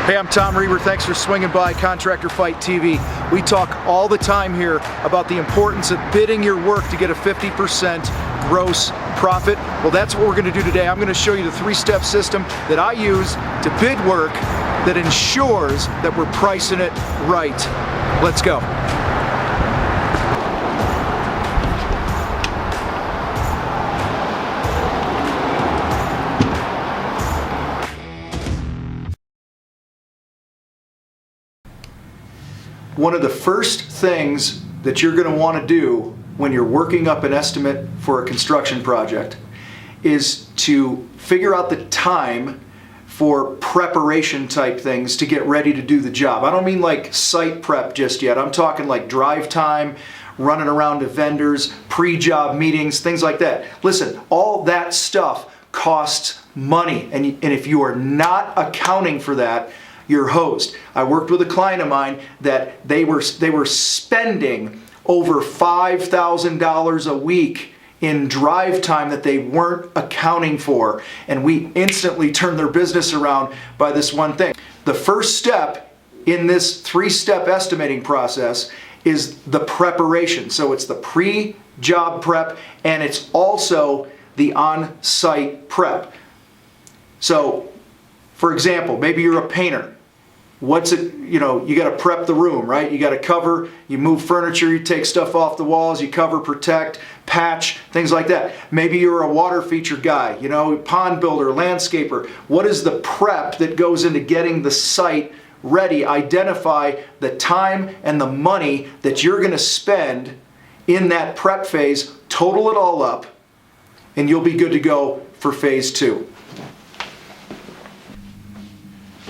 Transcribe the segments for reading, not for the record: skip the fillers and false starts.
Hey, I'm Tom Reber. Thanks for swinging by Contractor Fight TV. We talk all the time here about the importance of bidding your work to get a 50% gross profit. Well, that's what we're going to do today. I'm going to show you the three-step system that I use to bid work that ensures that we're pricing it right. Let's go. One of the first things that you're going to want to do when you're working up an estimate for a construction project is to figure out the time for preparation type things to get ready to do the job. I don't mean like site prep just yet. I'm talking like drive time, running around to vendors, pre-job meetings, things like that. Listen, all that stuff costs money, and if you are not accounting for that, you're hosed. I worked with a client of mine that they were spending over $5,000 a week in drive time that they weren't accounting for, and we instantly turned their business around by this one thing. The first step in this three-step estimating process is the preparation. So it's the pre-job prep, and it's also the on-site prep. So for example, maybe you're a painter. You got to prep the room, right? You got to cover, you move furniture, you take stuff off the walls, you cover, protect, patch, things like that. Maybe you're a water feature guy, pond builder, landscaper. What is the prep that goes into getting the site ready? Identify the time and the money that you're going to spend in that prep phase, total it all up, and you'll be good to go for phase two.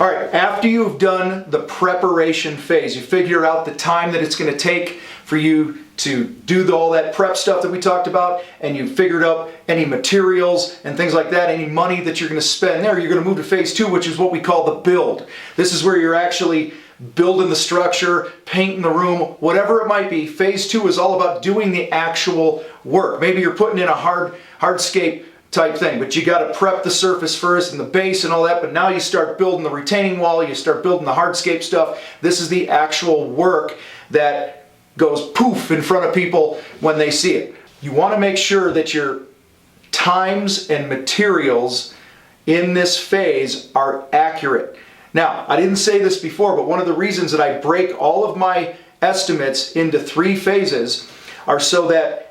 All right, after you've done the preparation phase, you figure out the time that it's going to take for you to do all that prep stuff that we talked about, and you've figured out any materials and things like that, any money that you're going to spend there, you're going to move to phase two, which is what we call the build. This is where you're actually building the structure, painting the room, whatever it might be. Phase two is all about doing the actual work. Maybe you're putting in a hardscape type thing, but you got to prep the surface first and the base and all that, but now you start building the retaining wall, you start building the hardscape stuff. This is the actual work that goes poof in front of people when they see it. You want to make sure that your times and materials in this phase are accurate. Now, I didn't say this before, but one of the reasons that I break all of my estimates into three phases are so that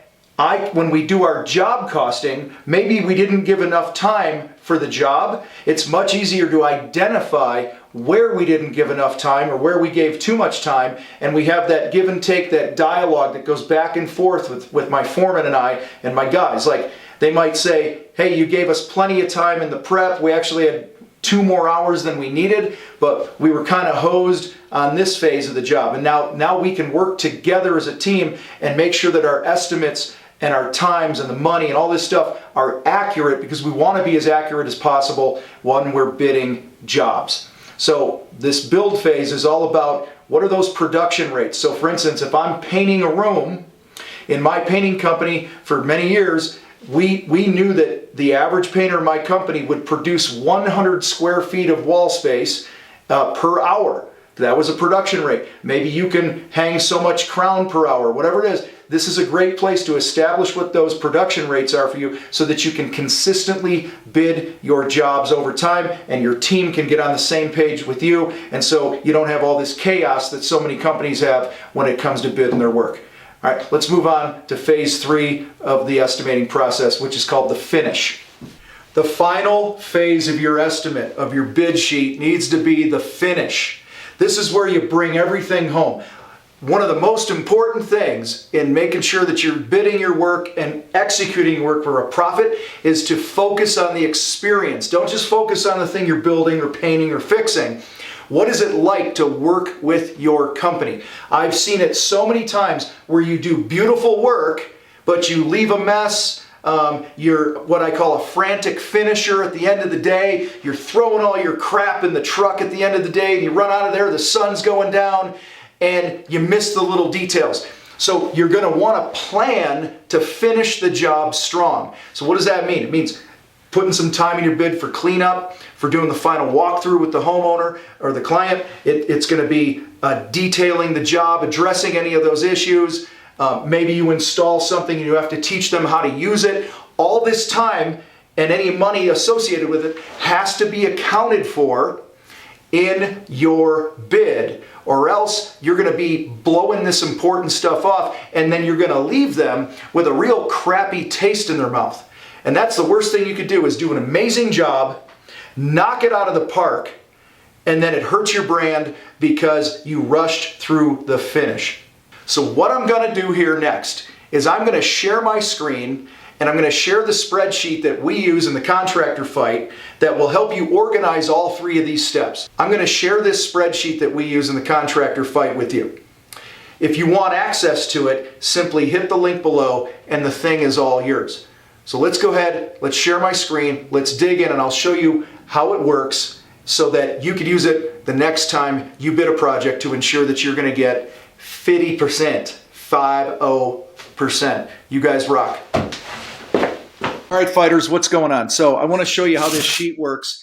when we do our job costing, maybe we didn't give enough time for the job. It's much easier to identify where we didn't give enough time or where we gave too much time, and we have that give and take, that dialogue that goes back and forth with my foreman and I and my guys. Like, they might say, hey, you gave us plenty of time in the prep. We actually had 2 more hours than we needed, but we were kind of hosed on this phase of the job. And now we can work together as a team and make sure that our estimates and our times and the money and all this stuff are accurate, because we want to be as accurate as possible when we're bidding jobs. So this build phase is all about what are those production rates. So for instance, if I'm painting a room in my painting company for many years, we knew that the average painter in my company would produce 100 square feet of wall space per hour. That was a production rate. Maybe you can hang so much crown per hour, whatever it is. This is a great place to establish what those production rates are for you so that you can consistently bid your jobs over time, and your team can get on the same page with you, and so you don't have all this chaos that so many companies have when it comes to bidding their work. All right, let's move on to phase 3 of the estimating process, which is called the finish. The final phase of your estimate, of your bid sheet, needs to be the finish. This is where you bring everything home. One of the most important things in making sure that you're bidding your work and executing your work for a profit is to focus on the experience. Don't just focus on the thing you're building or painting or fixing. What is it like to work with your company? I've seen it so many times where you do beautiful work, but you leave a mess. You're what I call a frantic finisher at the end of the day. You're throwing all your crap in the truck at the end of the day, and you run out of there, the sun's going down, and you miss the little details. So you're going to want to plan to finish the job strong. So what does that mean? It means putting some time in your bid for cleanup, for doing the final walkthrough with the homeowner or the client. It's going to be detailing the job, addressing any of those issues. Maybe you install something and you have to teach them how to use it. All this time and any money associated with it has to be accounted for in your bid, or else you're going to be blowing this important stuff off, and then you're going to leave them with a real crappy taste in their mouth. And that's the worst thing you could do, is do an amazing job, knock it out of the park, and then it hurts your brand because you rushed through the finish. So what I'm going to do here next is I'm going to share my screen, and I'm going to share the spreadsheet that we use in the Contractor Fight that will help you organize all three of these steps. I'm going to share this spreadsheet that we use in the Contractor Fight with you. If you want access to it, simply hit the link below and the thing is all yours. So let's go ahead, let's share my screen, let's dig in, and I'll show you how it works so that you can use it the next time you bid a project to ensure that you're going to get 50%, 50%. You guys rock. All right, fighters, what's going on? So I want to show you how this sheet works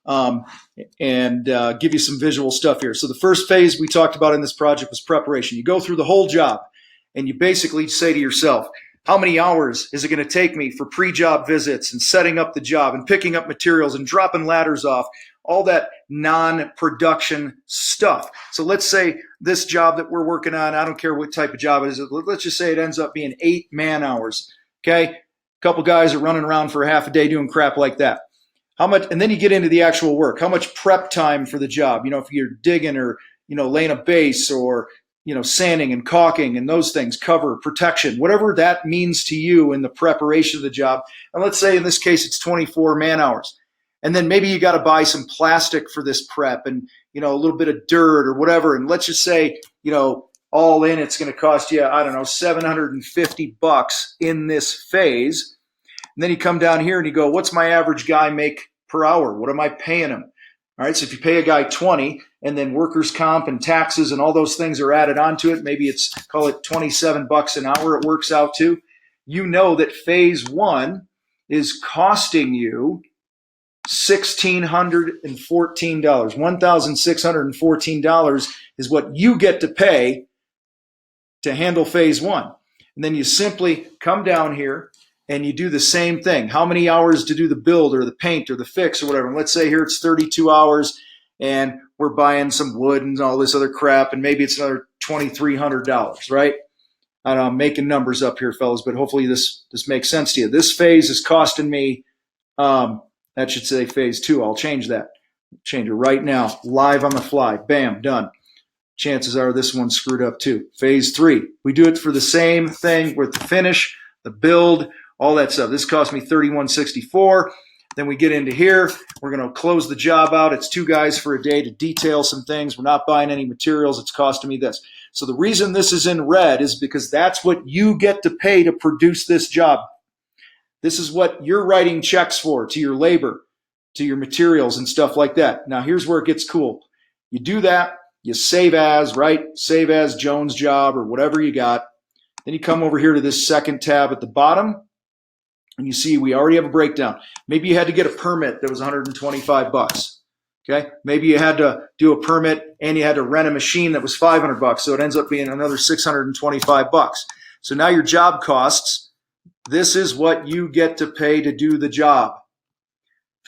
and give you some visual stuff here. So the first phase we talked about in this project was preparation. You go through the whole job and you basically say to yourself, how many hours is it going to take me for pre-job visits and setting up the job and picking up materials and dropping ladders off, all that non-production stuff. So let's say this job that we're working on, I don't care what type of job it is, let's just say it ends up being 8 man-hours, okay? Couple guys are running around for a half a day doing crap like that. How much? And then you get into the actual work. How much prep time for the job? You know, if you're digging or, you know, laying a base or, you know, sanding and caulking and those things, cover, protection, whatever that means to you in the preparation of the job. And let's say in this case, it's 24 man-hours. And then maybe you got to buy some plastic for this prep and, you know, a little bit of dirt or whatever. And let's just say, you know, all in, it's going to cost you, I don't know, $750 in this phase. And then you come down here and you go, what's my average guy make per hour? What am I paying him? All right, so if you pay a guy 20 and then workers' comp and taxes and all those things are added onto it, maybe it's, call it $27 an hour it works out to, you know that phase one is costing you $1,614. $1,614 is what you get to pay to handle phase one. And then you simply come down here and you do the same thing. How many hours to do the build or the paint or the fix or whatever. And let's say here it's 32 hours and we're buying some wood and all this other crap, and maybe it's another $2,300, right? I don't know, I'm making numbers up here, fellas, but hopefully this makes sense to you. This phase is costing me, that should say phase two. I'll change that. Change it right now, live on the fly. Bam, done. Chances are this one's screwed up too. Phase three, we do it for the same thing with the finish, the build, all that stuff. This cost me $31.64. Then we get into here. We're going to close the job out. It's 2 guys for a day to detail some things. We're not buying any materials. It's costing me this. So the reason this is in red is because that's what you get to pay to produce this job. This is what you're writing checks for, to your labor, to your materials and stuff like that. Now here's where it gets cool. You do that. You save as, right? Save as Jones job or whatever you got. Then you come over here to this second tab at the bottom and you see we already have a breakdown. Maybe you had to get a permit that was $125. Okay. Maybe you had to do a permit and you had to rent a machine that was $500. So it ends up being another $625. So now your job costs, this is what you get to pay to do the job.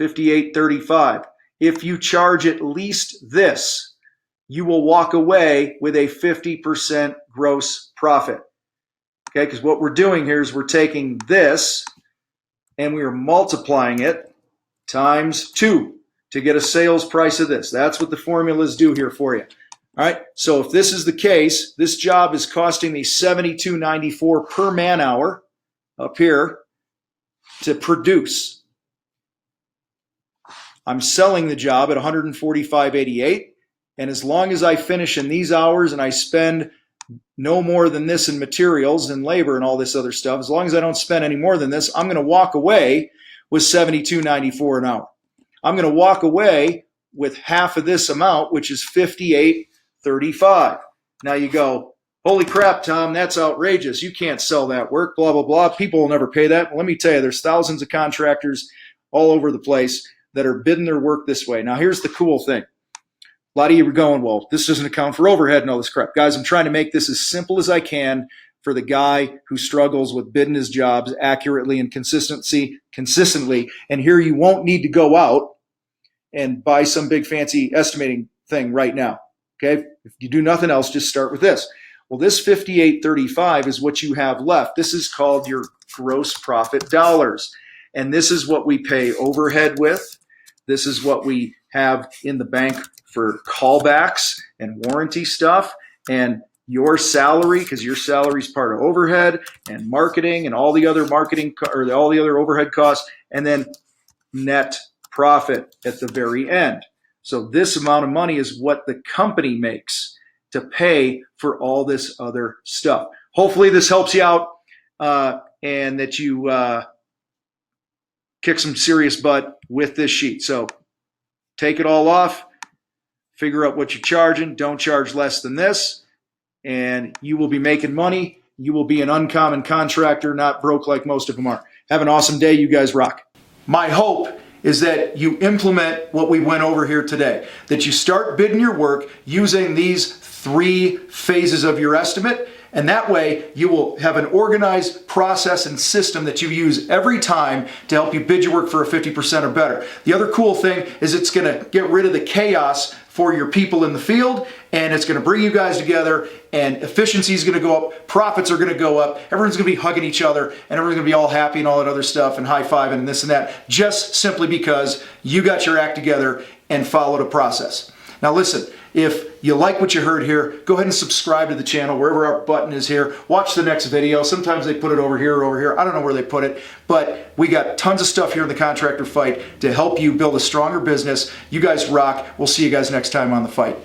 $58.35. If you charge at least this, you will walk away with a 50% gross profit. Okay, because what we're doing here is we're taking this and we are multiplying it times 2 to get a sales price of this. That's what the formulas do here for you. All right, so if this is the case, this job is costing me $72.94 per man hour up here to produce. I'm selling the job at $145.88, and as long as I finish in these hours and I spend no more than this in materials and labor and all this other stuff, as long as I don't spend any more than this, I'm going to walk away with $72.94 an hour. I'm going to walk away with half of this amount, which is $58.35. Now you go, holy crap, Tom, that's outrageous. You can't sell that work, blah, blah, blah. People will never pay that. Well, let me tell you, there's thousands of contractors all over the place that are bidding their work this way. Now, here's the cool thing. A lot of you are going, well, this doesn't account for overhead and all this crap. Guys, I'm trying to make this as simple as I can for the guy who struggles with bidding his jobs accurately and consistently. And here you won't need to go out and buy some big fancy estimating thing right now. Okay? If you do nothing else, just start with this. Well, this 5835 is what you have left. This is called your gross profit dollars. And this is what we pay overhead with. This is what we have in the bank for callbacks and warranty stuff, and your salary, because your salary is part of overhead and marketing and all the other marketing or all the other overhead costs, and then net profit at the very end. So this amount of money is what the company makes to pay for all this other stuff. Hopefully this helps you out and that you kick some serious butt with this sheet. So take it all off. Figure out what you're charging. Don't charge less than this, and you will be making money. You will be an uncommon contractor, not broke like most of them are. Have an awesome day. You guys rock. My hope is that you implement what we went over here today, that you start bidding your work using these 3 phases of your estimate, and that way you will have an organized process and system that you use every time to help you bid your work for a 50% or better. The other cool thing is it's going to get rid of the chaos for your people in the field, and it's going to bring you guys together, and efficiency is going to go up, profits are going to go up, everyone's going to be hugging each other, and everyone's going to be all happy and all that other stuff and high-fiving and this and that, just simply because you got your act together and followed a process. Now listen, if you like what you heard here, go ahead and subscribe to the channel wherever our button is here. Watch the next video. Sometimes they put it over here or over here. I don't know where they put it, but we got tons of stuff here in the Contractor Fight to help you build a stronger business. You guys rock. We'll see you guys next time on The Fight.